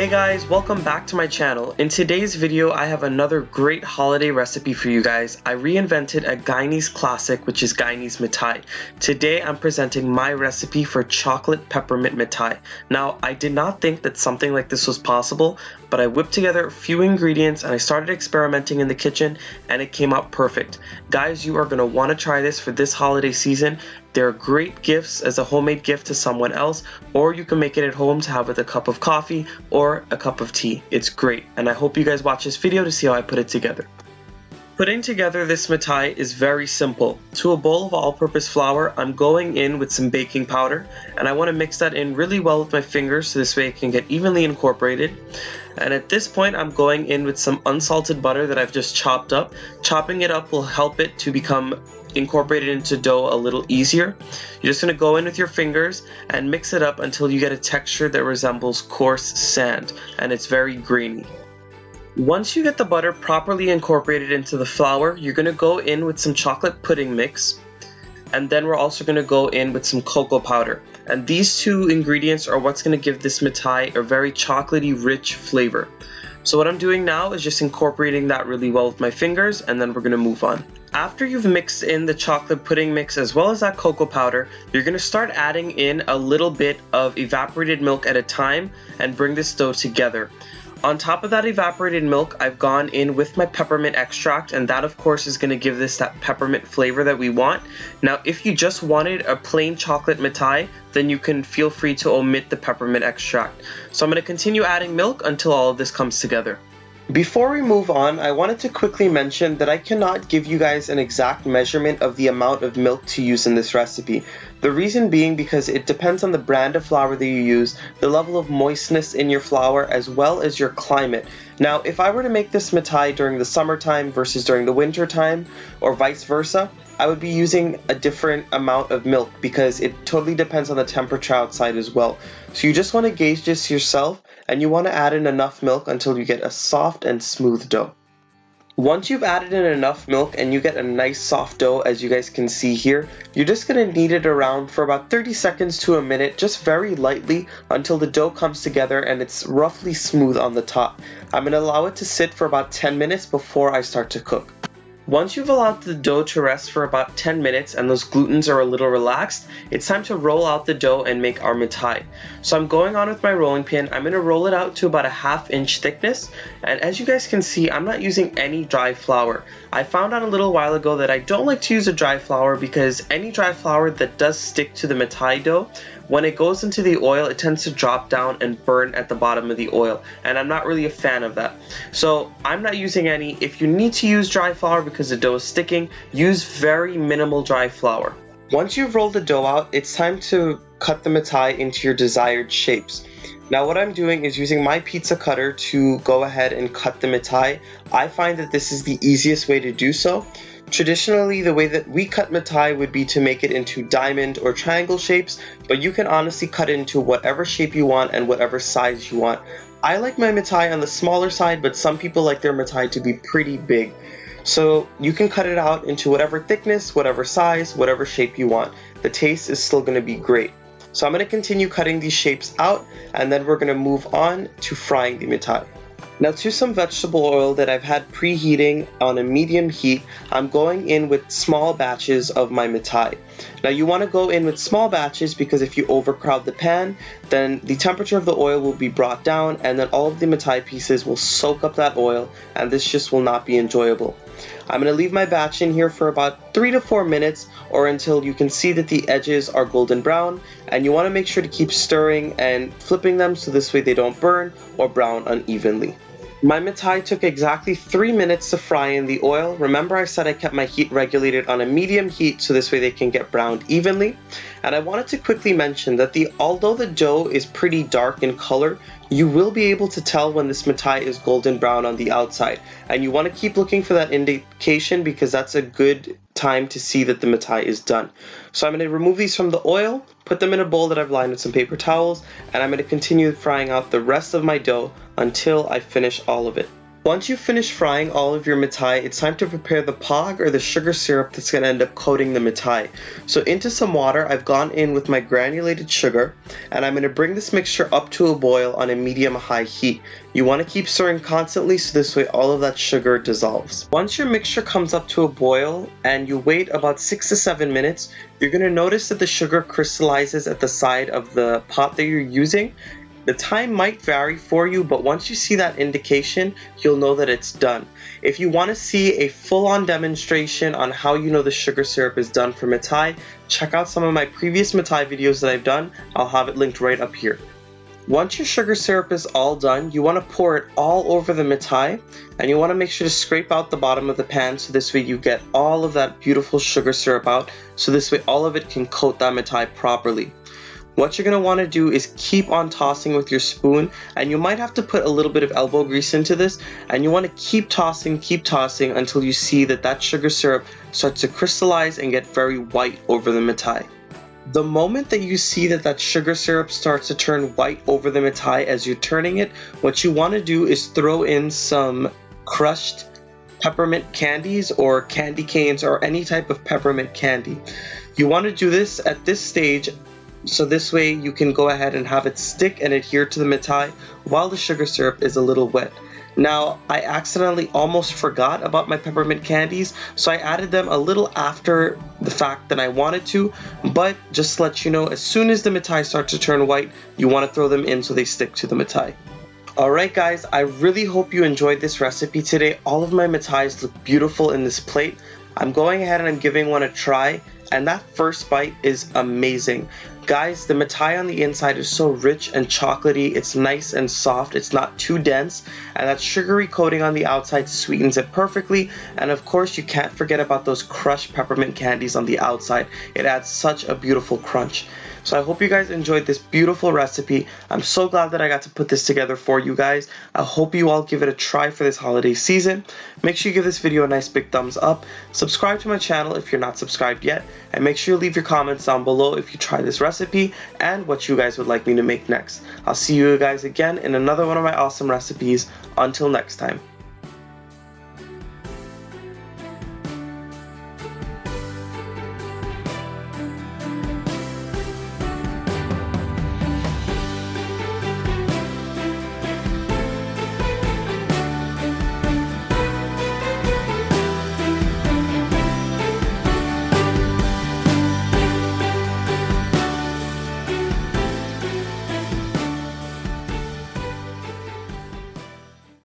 Hey guys, welcome back to my channel. In today's video, I have another great holiday recipe for you guys. I reinvented a Guyanese classic, which is Guyanese Mithai. Today, I'm presenting my recipe for chocolate peppermint mithai. Now, I did not think that something like this was possible, but I whipped together a few ingredients and I started experimenting in the kitchen and it came out perfect. Guys, you are going to want to try this for this holiday season. They're great gifts as a homemade gift to someone else, or you can make it at home to have with a cup of coffee or a cup of tea. It's great, and I hope you guys watch this video to see how I put it together. Putting together this mithai is very simple. To a bowl of all-purpose flour, I'm going in with some baking powder, and I want to mix that in really well with my fingers so this way it can get evenly incorporated. And at this point, I'm going in with some unsalted butter that I've just chopped up. Chopping it up will help it to become incorporated into dough a little easier. You're just going to go in with your fingers and mix it up until you get a texture that resembles coarse sand, and it's very grainy. Once you get the butter properly incorporated into the flour, you're going to go in with some chocolate pudding mix, and then we're also going to go in with some cocoa powder. And these two ingredients are what's going to give this mithai a very chocolatey rich flavor. So what I'm doing now is just incorporating that really well with my fingers, and then we're going to move on. After you've mixed in the chocolate pudding mix as well as that cocoa powder, you're going to start adding in a little bit of evaporated milk at a time and bring this dough together. On top of that evaporated milk, I've gone in with my peppermint extract, and that of course is going to give this that peppermint flavor that we want. Now, if you just wanted a plain chocolate mithai, then you can feel free to omit the peppermint extract. So I'm going to continue adding milk until all of this comes together. Before we move on, I wanted to quickly mention that I cannot give you guys an exact measurement of the amount of milk to use in this recipe. The reason being because it depends on the brand of flour that you use, the level of moistness in your flour, as well as your climate. Now, if I were to make this mithai during the summertime versus during the winter time, or vice versa, I would be using a different amount of milk because it totally depends on the temperature outside as well. So you just want to gauge this yourself, and you want to add in enough milk until you get a soft and smooth dough. Once you've added in enough milk and you get a nice soft dough, as you guys can see here, you're just going to knead it around for about 30 seconds to a minute, just very lightly until the dough comes together and it's roughly smooth on the top. I'm going to allow it to sit for about 10 minutes before I start to cook. Once you've allowed the dough to rest for about 10 minutes and those glutens are a little relaxed, it's time to roll out the dough and make our mithai. So I'm going on with my rolling pin. I'm going to roll it out to about a 1/2 inch thickness, and as you guys can see, I'm not using any dry flour. I found out a little while ago that I don't like to use a dry flour because any dry flour that does stick to the mithai dough, when it goes into the oil, it tends to drop down and burn at the bottom of the oil, and I'm not really a fan of that. So I'm not using any. If you need to use dry flour because the dough is sticking, use very minimal dry flour. Once you've rolled the dough out, it's time to cut the mithai into your desired shapes. Now what I'm doing is using my pizza cutter to go ahead and cut the mithai. I find that this is the easiest way to do so. Traditionally, the way that we cut mithai would be to make it into diamond or triangle shapes, but you can honestly cut it into whatever shape you want and whatever size you want. I like my mithai on the smaller side, but some people like their mithai to be pretty big. So you can cut it out into whatever thickness, whatever size, whatever shape you want. The taste is still going to be great. So I'm going to continue cutting these shapes out, and then we're going to move on to frying the mithai. Now, to some vegetable oil that I've had preheating on a medium heat, I'm going in with small batches of my mithai. Now you want to go in with small batches because if you overcrowd the pan, then the temperature of the oil will be brought down and then all of the mithai pieces will soak up that oil, and this just will not be enjoyable. I'm going to leave my batch in here for about 3 to 4 minutes, or until you can see that the edges are golden brown, and you want to make sure to keep stirring and flipping them so this way they don't burn or brown unevenly. My mithai took exactly 3 minutes to fry in the oil. Remember, I said I kept my heat regulated on a medium heat so this way they can get browned evenly. And I wanted to quickly mention that although the dough is pretty dark in color, you will be able to tell when this mithai is golden brown on the outside. And you want to keep looking for that indication because that's a good time to see that the mithai is done. So I'm going to remove these from the oil, put them in a bowl that I've lined with some paper towels, and I'm going to continue frying out the rest of my dough until I finish all of it. Once you finish frying all of your mithai, it's time to prepare the pag or the sugar syrup that's going to end up coating the mithai. So into some water, I've gone in with my granulated sugar, and I'm going to bring this mixture up to a boil on a medium-high heat. You want to keep stirring constantly so this way all of that sugar dissolves. Once your mixture comes up to a boil and you wait about 6 to 7 minutes, you're going to notice that the sugar crystallizes at the side of the pot that you're using. The time might vary for you, but once you see that indication, you'll know that it's done. If you want to see a full-on demonstration on how you know the sugar syrup is done for mithai, check out some of my previous mithai videos that I've done. I'll have it linked right up here. Once your sugar syrup is all done, you want to pour it all over the mithai, and you want to make sure to scrape out the bottom of the pan so this way you get all of that beautiful sugar syrup out, so this way all of it can coat that mithai properly. What you're going to want to do is keep on tossing with your spoon, and you might have to put a little bit of elbow grease into this, and you want to keep tossing until you see that that sugar syrup starts to crystallize and get very white over the mithai. The moment that you see that that sugar syrup starts to turn white over the mithai as you're turning it, what you want to do is throw in some crushed peppermint candies or candy canes or any type of peppermint candy. You want to do this at this stage, so this way you can go ahead and have it stick and adhere to the mithai while the sugar syrup is a little wet. Now, I accidentally almost forgot about my peppermint candies, so I added them a little after the fact that I wanted to, but just to let you know, as soon as the mithai starts to turn white, you want to throw them in so they stick to the mithai. Alright guys, I really hope you enjoyed this recipe today. All of my mithais look beautiful in this plate. I'm going ahead and I'm giving one a try, and that first bite is amazing. Guys, the mithai on the inside is so rich and chocolatey, it's nice and soft, it's not too dense, and that sugary coating on the outside sweetens it perfectly, and of course you can't forget about those crushed peppermint candies on the outside. It adds such a beautiful crunch. So I hope you guys enjoyed this beautiful recipe. I'm so glad that I got to put this together for you guys. I hope you all give it a try for this holiday season. Make sure you give this video a nice big thumbs up. Subscribe to my channel if you're not subscribed yet. And make sure you leave your comments down below if you try this recipe and what you guys would like me to make next. I'll see you guys again in another one of my awesome recipes. Until next time.